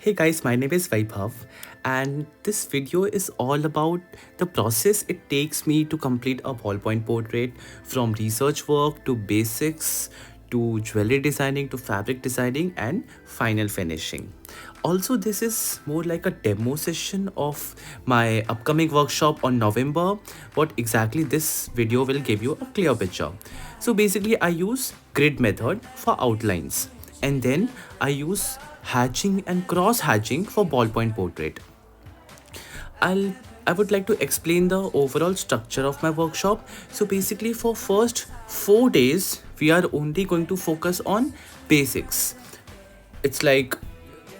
Hey guys, my name is Vaibhav, and this video is all about the process it takes me to complete a ballpoint portrait, from research work to basics to jewelry designing to fabric designing and final finishing. Also, this is more like a demo session of my upcoming workshop on November. What exactly this video will give you a clear picture. So basically, I use grid method for outlines, and then I use hatching and cross hatching for ballpoint portrait. I'll I would like to explain the overall structure of my workshop. So basically for first 4 days we are only going to focus on basics. It's like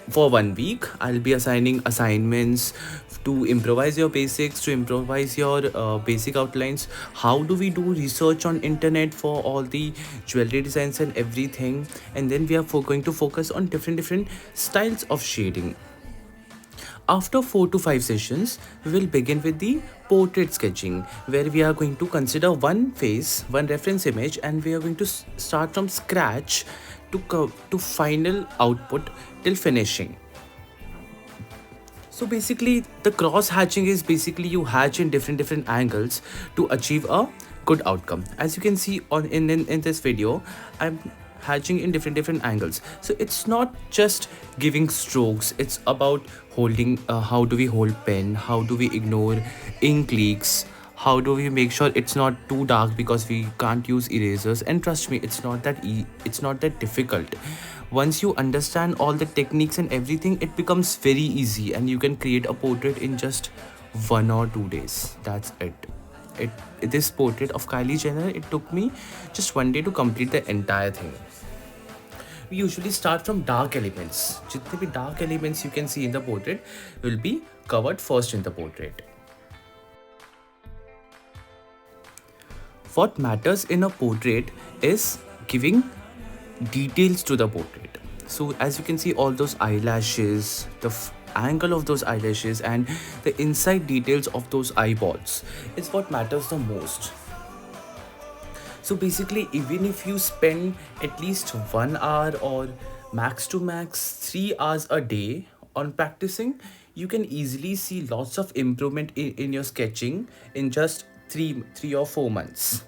for 1 week I'll be assigning assignments to improvise your basics, to improvise your basic outlines. How do we do research on internet for all the jewelry designs and everything, and then we are going to focus on different styles of shading. After 4 to 5 sessions, we will begin with the portrait sketching, where we are going to consider one face, one reference image, and we are going to start from scratch to final output till finishing. So basically, the cross hatching is basically you hatch in different angles to achieve a good outcome. As you can see on in this video, I'm hatching in different angles. So it's not just giving strokes, it's about holding, how do we hold pen, how do we ignore ink leaks, how do we make sure it's not too dark because we can't use erasers. And trust me, it's not that difficult. Once you understand all the techniques and everything, it becomes very easy and you can create a portrait in just 1 or 2 days. That's it. This portrait of Kylie Jenner, it took me just 1 day to complete the entire thing. We usually start from dark elements. जितने भी dark elements you can see in the portrait will be covered first in the portrait. What matters in a portrait is giving details to the portrait. So as you can see, all those eyelashes, the angle of those eyelashes and the inside details of those eyeballs is what matters the most. So basically, even if you spend at least 1 hour or max to max 3 hours a day on practicing, you can easily see lots of improvement in your sketching in just 3 or 4 months.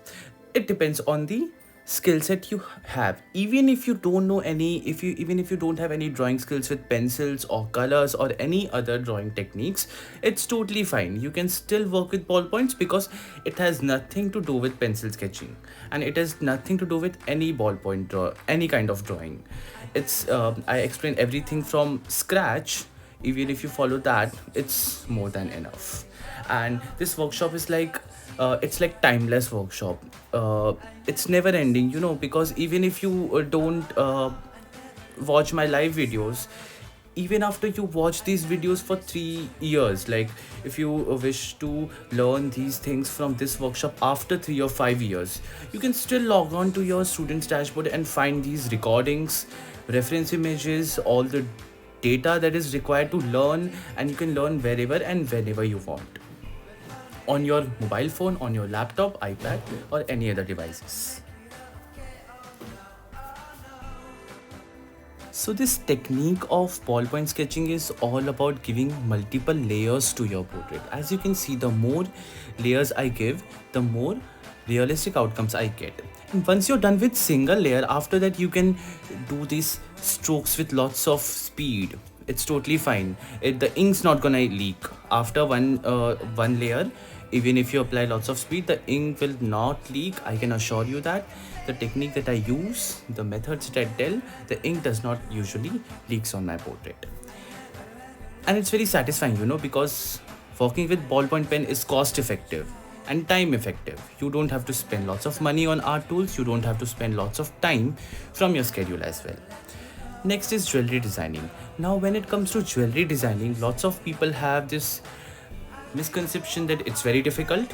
It depends on the skill set you have. Even if you don't know any, if you even if you don't have any drawing skills with pencils or colors or any other drawing techniques, it's totally fine. You can still work with ballpoints because it has nothing to do with pencil sketching, and it has nothing to do with any ballpoint draw, any kind of drawing. It's I explain everything from scratch. Even if you follow that, it's more than enough. And this workshop is like, it's like timeless workshop. It's never ending, because even if you don't watch my live videos, even after you watch these videos for 3 years, like if you wish to learn these things from this workshop after 3 or 5 years, you can still log on to your students dashboard and find these recordings, reference images, all the data that is required to learn, and you can learn wherever and whenever you want, on your mobile phone, on your laptop, iPad, or any other devices. So this technique of ballpoint sketching is all about giving multiple layers to your portrait. As you can see, the more layers I give, the more realistic outcomes I get. And once you're done with single layer, after that you can do these strokes with lots of speed. It's totally fine. The ink's not gonna leak after one layer. Even if you apply lots of speed, the ink will not leak. I can assure you that. The technique that I use, the methods that I tell, the ink does not usually leaks on my portrait. And it's very satisfying, because working with ballpoint pen is cost effective and time effective. You don't have to spend lots of money on art tools. You don't have to spend lots of time from your schedule as well. Next is jewelry designing. Now, when it comes to jewelry designing, lots of people have this misconception that it's very difficult.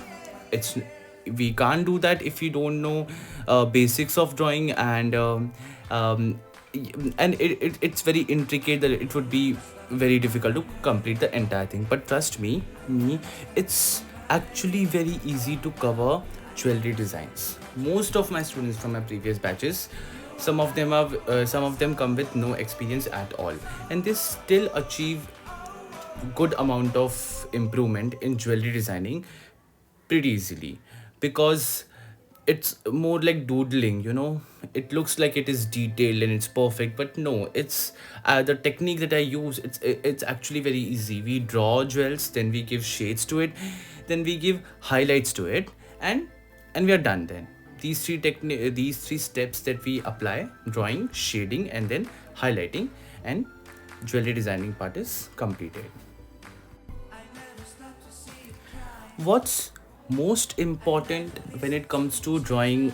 It's We can't do that if you don't know basics of drawing, um, it's very intricate, that it would be very difficult to complete the entire thing. But trust me, it's actually very easy to cover jewelry designs. Most of my students from my previous batches some of them come with no experience at all, and they still achieve good amount of improvement in jewelry designing pretty easily, because it's more like doodling, you know. It looks like it is detailed and it's perfect, but no, it's the technique that I use, it's actually very easy. We draw jewels, then we give shades to it, then we give highlights to it, and we are done. Then these three steps that we apply: drawing, shading, and then highlighting, and jewelry designing part is completed. What's most important when it comes to drawing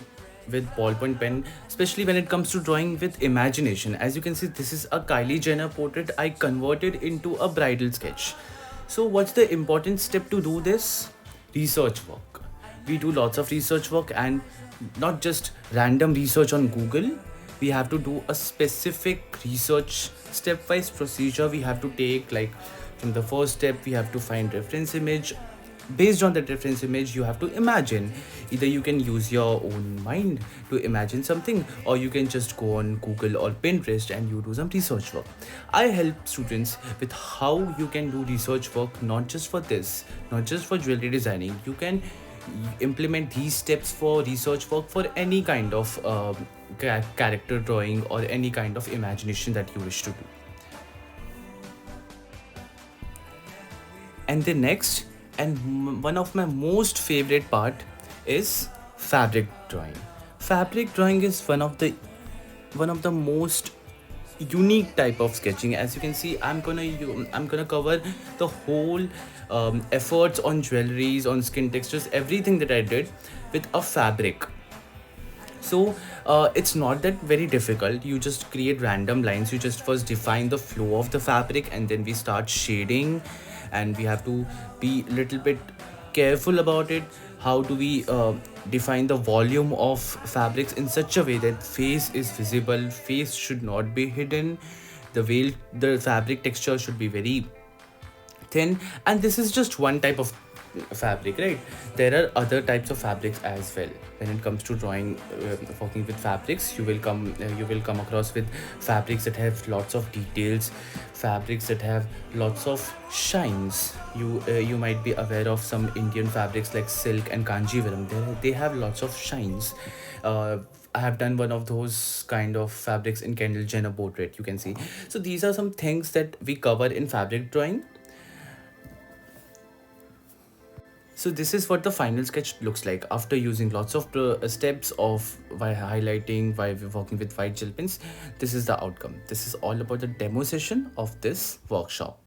with ballpoint pen, especially when it comes to drawing with imagination? As you can see, this is a Kylie Jenner portrait I converted into a bridal sketch. So what's the important step to do this? Research work. We do lots of research work, and not just random research on Google. We have to do a specific research step-wise procedure we have to take. Like, from the first step, we have to find reference image. Based on that reference image, you have to imagine. Either you can use your own mind to imagine something, or you can just go on Google or Pinterest and you do some research work. I help students with how you can do research work, not just for this, not just for jewelry designing. You can implement these steps for research work for any kind of character drawing or any kind of imagination that you wish to do. And the next, and one of my most favorite part, is fabric drawing. Fabric drawing is one of the most unique type of sketching. As you can see, I'm gonna cover the whole efforts on jewelries, on skin textures, everything that I did with a fabric. So it's not that very difficult. You just create random lines. You just first define the flow of the fabric, and then we start shading, and we have to be little bit careful about it. How do we define the volume of fabrics in such a way that face is visible, face should not be hidden, the fabric texture should be very thin. And this is just one type of fabric, right? There are other types of fabrics as well. When it comes to drawing, working with fabrics, you will come across with fabrics that have lots of details, fabrics that have lots of shines. You might be aware of some Indian fabrics like silk and kanjivaram. They have lots of shines. I have done one of those kind of fabrics in Kendall Jenner portrait, you can see. So these are some things that we cover in fabric drawing. So this is what the final sketch looks like after using lots of steps of by highlighting, by working with white gel pens. This is the outcome. This is all about the demo session of this workshop.